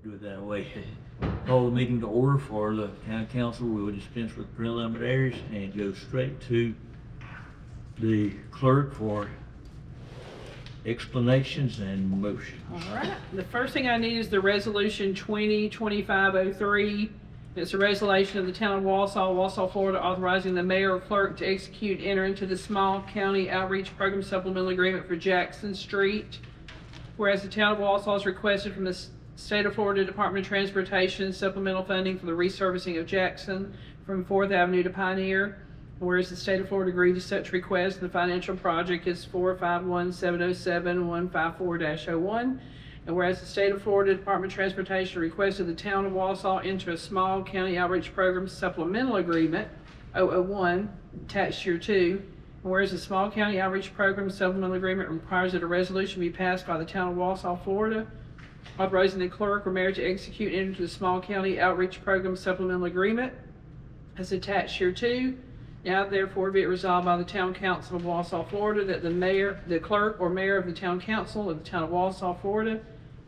do it that way. Call the meeting to order for the county council. We will dispense with preliminaries and go straight to the clerk for explanations and motions. All right, the first thing I need is the resolution 2025-03. It's a resolution of the town of Wausau, Florida, authorizing the mayor or clerk to execute, enter into the small county outreach program supplemental agreement for Jackson Street. Whereas the town of Wausau has requested from the State of Florida Department of Transportation supplemental funding for the resurfacing of Jackson from 4th Avenue to Pioneer. Whereas the State of Florida agreed to such request, the financial project is 451-707-154-01. And whereas the State of Florida Department of Transportation requested the town of Wausau enter a small county outreach program supplemental agreement, 001, attached here too. And whereas the small county outreach program supplemental agreement requires that a resolution be passed by the town of Wausau, Florida, authorizing the clerk or mayor to execute into the small county outreach program supplemental agreement as attached here too. Now therefore be it resolved by the town council of Wausau, Florida, that the clerk or mayor of the town council of the town of Wausau, Florida,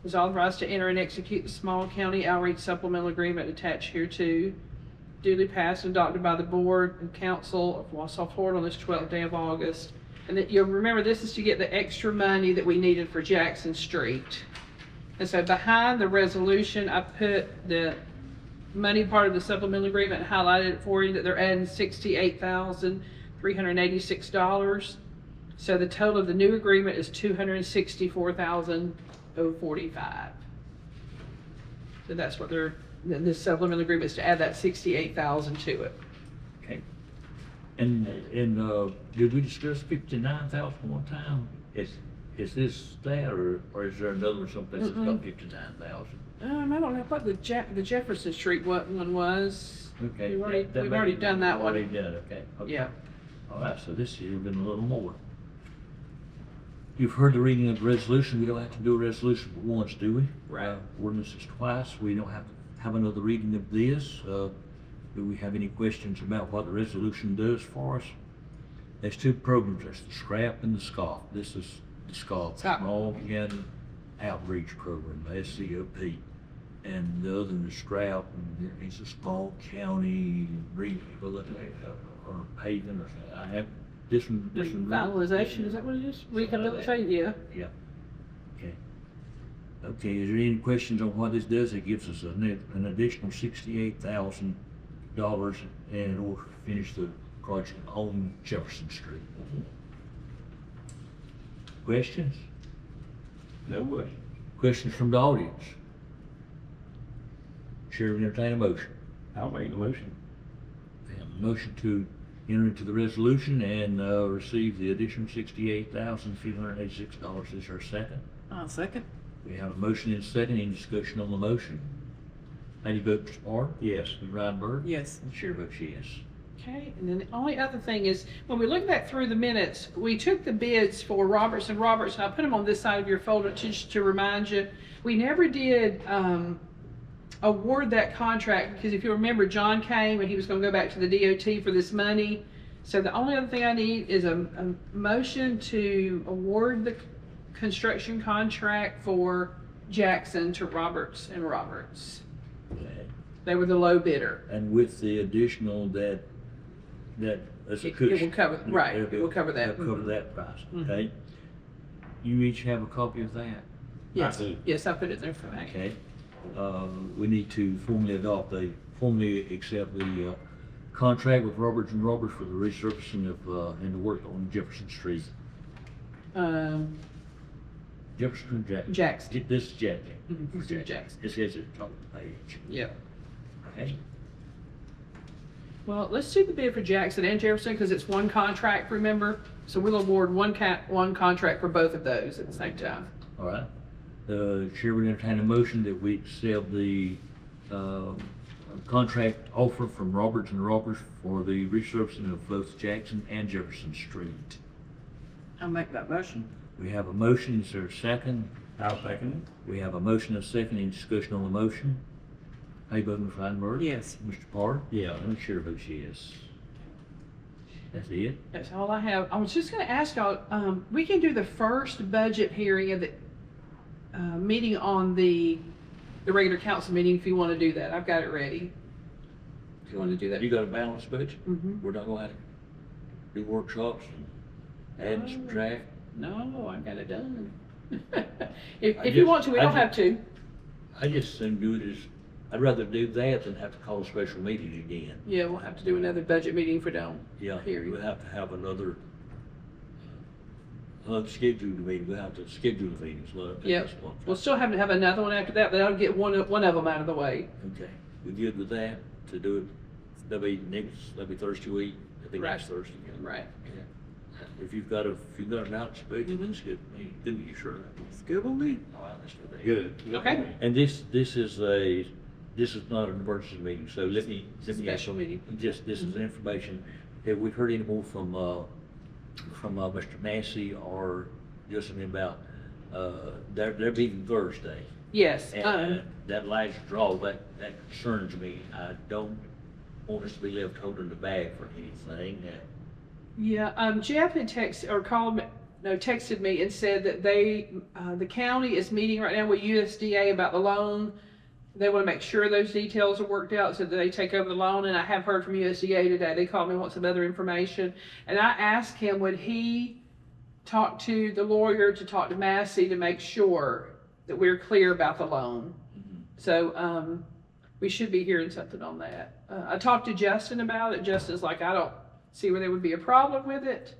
is authorized to enter and execute the small county outreach supplemental agreement attached here too, duly passed and adopted by the board and council of Wausau, Florida on this 12th day of August. And that you'll remember this is to get the extra money that we needed for Jackson Street. And so behind the resolution, I put the money part of the supplemental agreement and highlighted it for you that they're adding $68,386. So the total of the new agreement is $264,045. So that's what this supplemental agreement is to add that $68,000 to it. Okay. And did we discuss 59,000 one time? Is this that, or is there another one someplace that's got 59,000? I don't know what the Jefferson Street one was. Okay. We've already done that one. Already done, okay. Yeah. All right, so this has been a little more. You've heard the reading of the resolution. We don't have to do a resolution but once, do we? Right. Ordinances twice. We don't have to have another reading of this. Do we have any questions about what the resolution does for us? There's two programs. There's the SCRAP and the SCOP. This is the SCOP, Small County Outreach Program, the SCOP. And the other than the SCRAP, and it's a small county or paving or something. I have this one. Revitalization, is that what it is? Rehabilitation, yeah. Yeah. Okay. Okay, is there any questions on what this does? It gives us an additional $68,000 in order to finish the project on Jefferson Street. Questions? No question. Questions from the audience? Chair will entertain a motion. I'll make the motion. We have a motion to enter into the resolution and receive the additional $68,386. Is there a second? I'll second. We have a motion and a second. Any discussion on the motion? How do you vote, Mr. Parr? Yes. Ms. Reinberg? Yes. And Chair votes yes. Okay, and then the only other thing is, when we look back through the minutes, we took the bids for Roberts and Roberts, and I put them on this side of your folder just to remind you. We never did award that contract, because if you remember, John came and he was gonna go back to the DOT for this money. So the only other thing I need is a motion to award the construction contract for Jackson to Roberts and Roberts. Okay. They were the low bidder. And with the additional that as a It cushion. will cover, right, it will cover that. It'll cover that price, okay? You each have a copy of that? Yes, I do. yes, I put it there for that. Okay. We need to formally accept the contract with Roberts and Roberts for the resurfacing of and the work on Jefferson Street. Jefferson or Jackson. This is Jackson. Mhm, this is Jackson. It says it on the page. Yeah. Okay. Well, let's do the bid for Jackson and Jefferson because it's one contract, remember? So we'll award one contract for both of those at the same time. All right. The chair will entertain a motion that we accept the contract offer from Roberts and Roberts for the resurfacing of both Jackson and Jefferson Street. I'll make that motion. We have a motion. Is there a second? I'll second it. We have a motion and a second. Any discussion on the motion? How you vote, Ms. Feinberg? Yes. Mr. Parr? Yeah. And the chair votes yes. That's it? That's all I have. I was just gonna ask y'all, we can do the first budget hearing of the meeting on the the regular council meeting if you want to do that. I've got it ready. If you want to do that. You got a balanced budget? Mhm. We're not gonna have to do workshops and add and subtract? No, I've got it done. I If you just- want to, we I don't ju- have to. I just assume do it as, I'd rather do that than have to call a special meeting again. Yeah, we'll have to do another budget meeting for don't. Yeah, Period. we'll have to have another scheduled meeting, we'll have to schedule the meetings. Yep. We'll still have to have another one after that, but that'll get one of them out of the way. Okay, we good with that, to do it, that'll be Thursday week, that'll be next Right. Thursday. Yeah. Right. If you've got an balanced budget, that's good, didn't you, sure? It's good with me. All right, let's do that. Good. Okay. And this is not an emergency meeting, so let me ask. Special meeting. Just, this is information. Have we heard any more from Mr. Massey or Justin about, their meeting Thursday? Yes. And that last draw, that concerns me. I don't want us to be left holding the bag for anything. Yeah, Jeff had texted me and said that the county is meeting right now with USDA about the loan. They want to make sure those details are worked out so that they take over the loan, and I have heard from USDA today. They called me and want some other information. And I asked him, would he talk to the lawyer to talk to Massey to make sure that we're clear about the loan? Mm-hmm. So, we should be hearing something on that. I talked to Justin about it. Justin's like, I don't see where there would be a problem with it.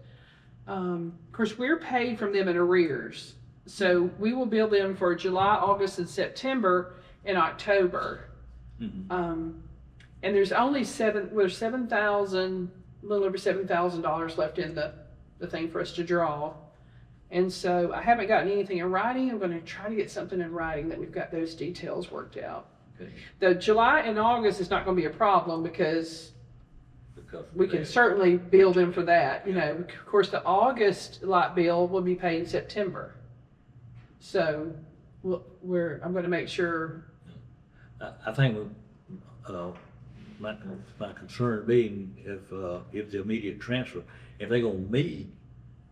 Of course, we're paid from them in arrears. So we will bill them for July, August, and September in October. Mm-hmm. And there's only a little over $7,000 left in the thing for us to draw. And so I haven't gotten anything in writing. I'm gonna try to get something in writing that we've got those details worked out. Okay. The July and August is not gonna be a problem because Because we can certainly bill them for that. You know, of course, the August light bill will be paid in September. So I'm gonna make sure. I think my concern being if the immediate transfer, if they're gonna meet,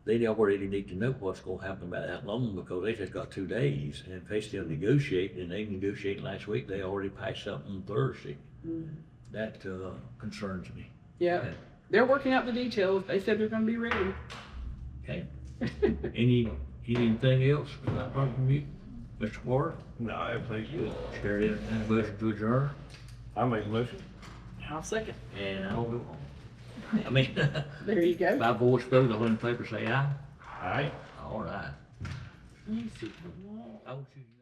they already need to know what's gonna happen about that loan because they just got 2 days. And if they still negotiate, and they negotiated last week, they already passed something on Thursday. That concerns me. Yeah, they're working out the details. They said they're gonna be ready. Okay. Anything else from you, Mr. Ward? No, everything's good. Chair, any motion to adjourn? I'll make a motion. I'll second. And I'll go on. I mean, There you go. by voice vote, all in favor say aye. All right. All right. Let me see. I want you to know.